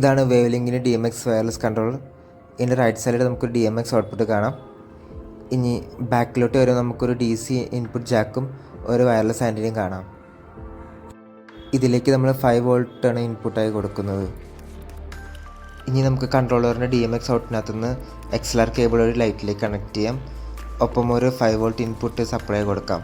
ഇതാണ് വേവ്ലിങ്കിൻ്റെ DMX wireless controller. ഇതിൻ്റെ right സൈഡിൽ നമുക്കൊരു DMX ഔട്ട്പുട്ട് കാണാം. ഇനി ബാക്കിലോട്ട് വരുമ്പോൾ നമുക്കൊരു DC ഇൻപുട്ട് ജാക്കും ഒരു വയർലെസ് ആൻറ്റിനയും കാണാം. ഇതിലേക്ക് നമ്മൾ 5 വോൾട്ടാണ് ഇൻപുട്ടായി കൊടുക്കുന്നത്. ഇനി നമുക്ക് കൺട്രോളറിൻ്റെ DMX ഔട്ടിനകത്തുനിന്ന് XLR കേബിൾ ഒരു ലൈറ്റിലേക്ക് കണക്ട് ചെയ്യാം. ഒപ്പം ഒരു 5 വോൾട്ട് ഇൻപുട്ട് സപ്ലൈ കൊടുക്കാം.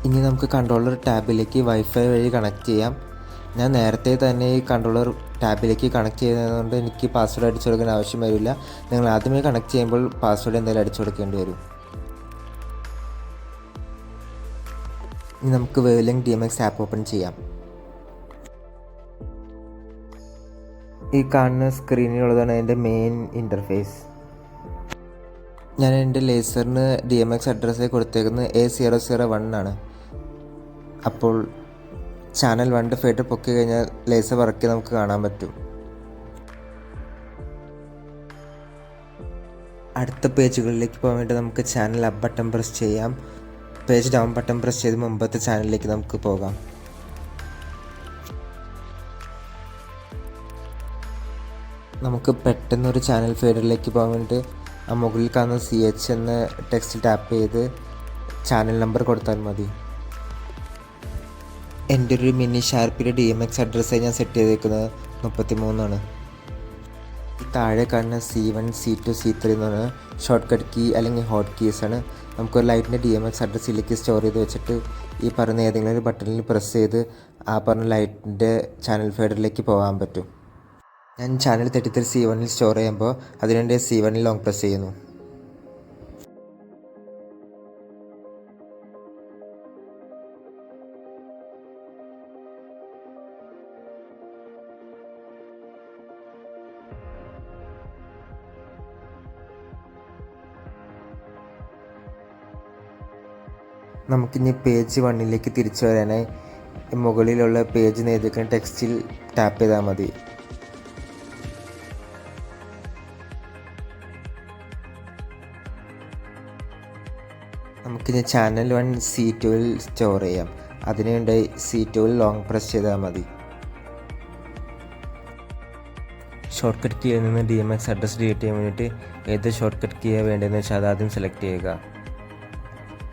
ഇനി നമുക്ക് കൺട്രോളർ ടാബിലേക്ക് വൈഫൈ വഴി കണക്ട് ചെയ്യാം. ഞാൻ നേരത്തെ തന്നെ ഈ കൺട്രോളർ ടാബിലേക്ക് കണക്ട് ചെയ്യുന്നതുകൊണ്ട് എനിക്ക് പാസ്വേഡ് അടിച്ചു കൊടുക്കേണ്ട ആവശ്യം വരില്ല. നിങ്ങൾ ആദ്യമേ കണക്ട് ചെയ്യുമ്പോൾ പാസ്വേഡ് എന്തായാലും അടിച്ചു കൊടുക്കേണ്ടി വരും. ഇനി നമുക്ക് വേവ്ലിങ്ക് DMX ആപ്പ് ഓപ്പൺ ചെയ്യാം. ഈ കാണുന്ന സ്ക്രീനിലുള്ളതാണ് എൻ്റെ മെയിൻ ഇൻ്റർഫേസ്. ഞാൻ എൻ്റെ ലേസറിന് DMX അഡ്രസ്സ് കൊടുത്തേക്കുന്നത് A001 ആണ്. അപ്പോൾ ചാനൽ 1 ഫേഡർ പൊക്കി കഴിഞ്ഞാൽ ലേസർ വർക്ക് നമുക്ക് കാണാൻ പറ്റും. അടുത്ത പേജുകളിലേക്ക് പോകാൻ വേണ്ടി നമുക്ക് ചാനൽ അപ്പ് ബട്ടൺ പ്രസ് ചെയ്യാം. പേജ് ഡൗൺ ബട്ടൺ പ്രസ് ചെയ്ത് മുമ്പത്തെ ചാനലിലേക്ക് നമുക്ക് പോകാം. നമുക്ക് പെട്ടെന്നൊരു ചാനൽ ഫീഡറിലേക്ക് പോകാൻ വേണ്ടി ആ മുകളിൽ കാണുന്ന CH എന്ന ടെക്സ്റ്റ് ടാപ്പ് ചെയ്ത് ചാനൽ നമ്പർ കൊടുത്താൽ മതി. എൻ്റെ ഒരു മിനി ഷാർപ്പിയുടെ DMX അഡ്രസ്സായി ഞാൻ സെറ്റ് ചെയ്തേക്കുന്നത് 33 ആണ്. താഴെ കാണുന്ന C1, C2, C3 എന്ന് പറഞ്ഞാൽ ഷോർട്ട് കട്ട് കീ അല്ലെങ്കിൽ ഹോട്ട് കീസാണ്. നമുക്കൊരു ലൈറ്റിൻ്റെ DMX അഡ്രസ്സിലേക്ക് സ്റ്റോർ ചെയ്ത് വെച്ചിട്ട് ഈ പറഞ്ഞ ഏതെങ്കിലും ഒരു ബട്ടണിൽ പ്രസ് ചെയ്ത് ആ പറഞ്ഞ ലൈറ്റിൻ്റെ ചാനൽ ഫീഡറിലേക്ക് പോകാൻ പറ്റും. ഞാൻ ചാനൽ 33 C1ൽ സ്റ്റോർ ചെയ്യുമ്പോൾ അതിനുവേണ്ടി C1ൽ ലോങ് പ്രസ് ചെയ്യുന്നു. നമുക്കിനി പേജ് 1ലേക്ക് തിരിച്ചു വരാനായി മുകളിലുള്ള പേജ് നേടിയിരിക്കുന്ന ടെക്സ്റ്റിൽ ടാപ്പ് ചെയ്താൽ മതി. നമുക്കിനി ചാനൽ 1 C2ൽ സ്റ്റോർ ചെയ്യാം. അതിനുവേണ്ടി C2ൽ ലോങ് പ്രസ് ചെയ്താൽ മതി. ഷോർട്ട് കട്ട് കീയിൽ നിന്ന് DMX അഡ്രസ് ഡിലീറ്റ് ചെയ്യാൻ വേണ്ടിയിട്ട് ഏത് ഷോർട്ട് കട്ട് കീയാണ് വേണ്ടതെന്ന് വെച്ചാൽ അതാദ്യം സെലക്ട് ചെയ്യുക.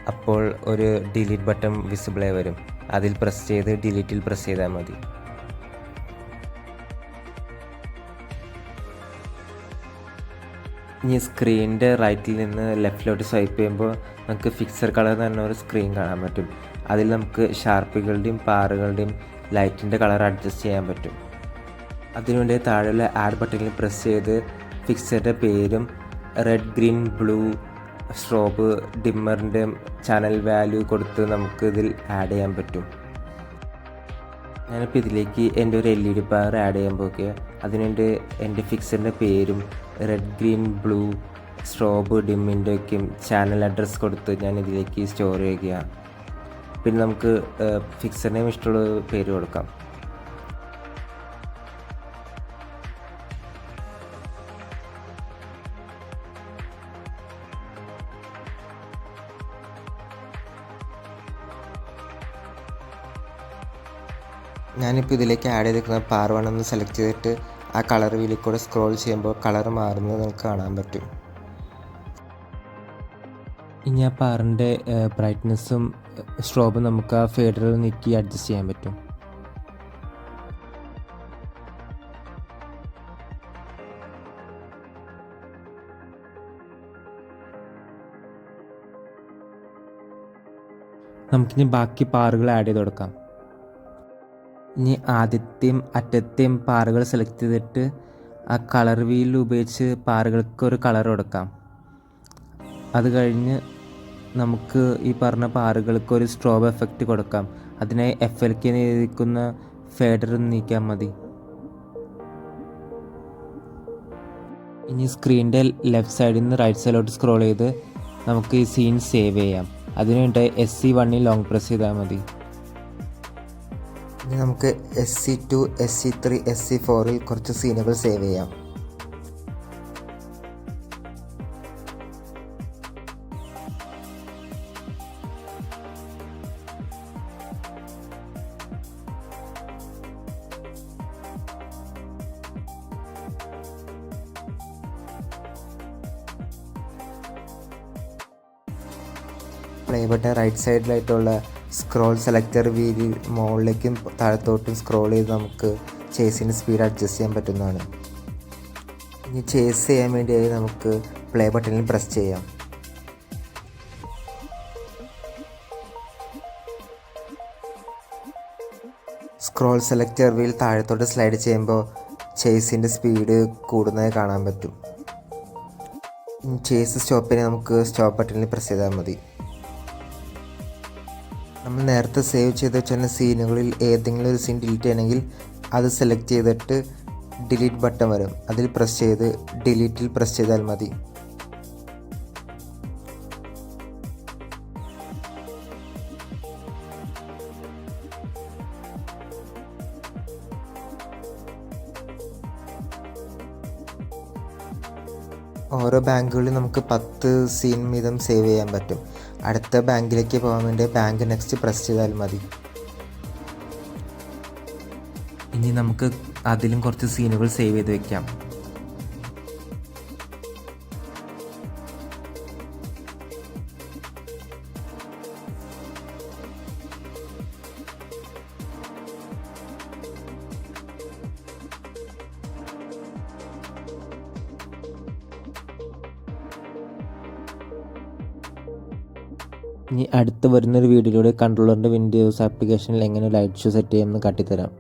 അപ്പോൾ ഒരു ഡിലീറ്റ് ബട്ടൺ വിസിബിളായി വരും. അതിൽ പ്രസ് ചെയ്ത് ഡിലീറ്റിൽ പ്രസ് ചെയ്താൽ മതി. ഇനി സ്ക്രീനിൻ്റെ റൈറ്റിൽ നിന്ന് ലെഫ്റ്റിലോട്ട് സ്വൈപ്പ് ചെയ്യുമ്പോൾ നമുക്ക് ഫിക്സർ കളർ എന്ന് പറഞ്ഞ ഒരു സ്ക്രീൻ കാണാൻ പറ്റും. അതിൽ നമുക്ക് ഷാർപ്പുകളുടെയും പാറുകളുടെയും ലൈറ്റിൻ്റെ കളർ അഡ്ജസ്റ്റ് ചെയ്യാൻ പറ്റും. അതിനുവേണ്ടി താഴെയുള്ള ആഡ് ബട്ടണിൽ പ്രസ് ചെയ്ത് ഫിക്സറിൻ്റെ പേരും റെഡ്, ഗ്രീൻ, ബ്ലൂ, സ്ട്രോബ്, ഡിമ്മറിൻ്റെ ചാനൽ വാല്യൂ കൊടുത്ത് നമുക്ക് ഇതിൽ ആഡ് ചെയ്യാൻ പറ്റും. ഞാനിപ്പോൾ ഇതിലേക്ക് എൻ്റെ ഒരു LED പവർ ആഡ് ചെയ്യാൻ പോവുക. അതിനുവേണ്ടി എൻ്റെ ഫിക്സറിൻ്റെ പേരും റെഡ്, ഗ്രീൻ, ബ്ലൂ, സ്ട്രോബ്, ഡിമ്മിൻ്റെയൊക്കെയും ചാനൽ അഡ്രസ്സ് കൊടുത്ത് ഞാൻ ഇതിലേക്ക് സ്റ്റോർ ചെയ്യുക. പിന്നെ നമുക്ക് ഫിക്സറിനെയും ഇഷ്ടമുള്ള പേര് കൊടുക്കാം. ഞാനിപ്പോൾ ഇതിലേക്ക് ആഡ് ചെയ്തിരിക്കുന്ന പാർ 1 ഒന്ന് സെലക്ട് ചെയ്തിട്ട് ആ കളർ വീലിൽ കൂടെ സ്ക്രോൾ ചെയ്യുമ്പോൾ കളർ മാറുന്നത് നമുക്ക് കാണാൻ പറ്റും. ഇനി ആ പാറിൻ്റെ ബ്രൈറ്റ്നെസ്സും സ്ട്രോബും നമുക്ക് ആ ഫേഡറിൽ നീക്കി അഡ്ജസ്റ്റ് ചെയ്യാൻ പറ്റും. നമുക്കിനി ബാക്കി പാറുകൾ ആഡ് ചെയ്ത് കൊടുക്കാം. ഇനി ആദ്യത്തെയും അറ്റത്തെയും പാറുകൾ സെലക്ട് ചെയ്തിട്ട് ആ കളർ വീൽ ഉപയോഗിച്ച് പാറുകൾക്ക് ഒരു കളർ കൊടുക്കാം. അത് കഴിഞ്ഞ് നമുക്ക് ഈ പറഞ്ഞ പാറുകൾക്ക് ഒരു സ്ട്രോബ് എഫക്റ്റ് കൊടുക്കാം. അതിനായി FLK എഴുതിക്കുന്ന ഫേഡർ നീക്കാൻ മതി. ഇനി സ്ക്രീനിൻ്റെ ലെഫ്റ്റ് സൈഡിൽ നിന്ന് റൈറ്റ് സൈഡിലോട്ട് സ്ക്രോൾ ചെയ്ത് നമുക്ക് ഈ സീൻ സേവ് ചെയ്യാം. അതിനുവേണ്ടി SC1ൽ ലോങ് പ്രസ് ചെയ്താൽ മതി. ഇനി നമുക്ക് SC2, SC3, SC4ൽ കുറച്ച് സീനുകൾ സേവ് ചെയ്യാം. പ്ലേ ബട്ടൺ റൈറ്റ് സൈഡിലായിട്ടുള്ള സ്ക്രോൾ സെലക്ടർ വീലിൽ മുകളിലേക്കും താഴത്തോട്ടും സ്ക്രോൾ ചെയ്ത് നമുക്ക് ചേസിൻ്റെ സ്പീഡ് അഡ്ജസ്റ്റ് ചെയ്യാൻ പറ്റുന്നതാണ്. ഇനി ചേസ് ചെയ്യാൻ വേണ്ടിയായി നമുക്ക് പ്ലേ ബട്ടണിൽ പ്രസ് ചെയ്യാം. സ്ക്രോൾ സെലക്ടർ വീൽ താഴത്തോട്ട് സ്ലൈഡ് ചെയ്യുമ്പോൾ ചേസിൻ്റെ സ്പീഡ് കൂടുന്നതായി കാണാൻ പറ്റും. ചേസ് സ്റ്റോപ്പ് ചെയ്യാൻ നമുക്ക് സ്റ്റോപ്പ് ബട്ടണിൽ പ്രസ് ചെയ്താൽ മതി. നമ്മൾ നേരത്തെ സേവ് ചെയ്ത് വെച്ച സീനുകളിൽ ഏതെങ്കിലും ഒരു സീൻ ഡിലീറ്റ് ചെയ്യണമെങ്കിൽ അത് സെലക്ട് ചെയ്തിട്ട് ഡിലീറ്റ് ബട്ടൺ വരും, അതിൽ പ്രസ് ചെയ്ത് ഡിലീറ്റിൽ പ്രസ് ചെയ്താൽ മതി. ഓരോ ബാങ്കുകളിൽ നമുക്ക് 10 സീൻ വീതം സേവ് ചെയ്യാൻ പറ്റും. അടുത്ത ബാങ്കിലേക്ക് പോകാൻ വേണ്ടി ബാങ്ക് നെക്സ്റ്റ് പ്രസ് ചെയ്താൽ മതി. ഇനി നമുക്ക് അതിലും കുറച്ച് സീനുകൾ സേവ് ചെയ്ത് വെക്കാം. ഇനി അടുത്ത് വരുന്നൊരു വീഡിയോയിലൂടെ കൺട്രോളറിൻ്റെ വിൻഡോസ് ആപ്ലിക്കേഷനിൽ എങ്ങനെ ലൈറ്റ് ഷോ സെറ്റ് ചെയ്യാമെന്ന് കാട്ടിത്തരാം.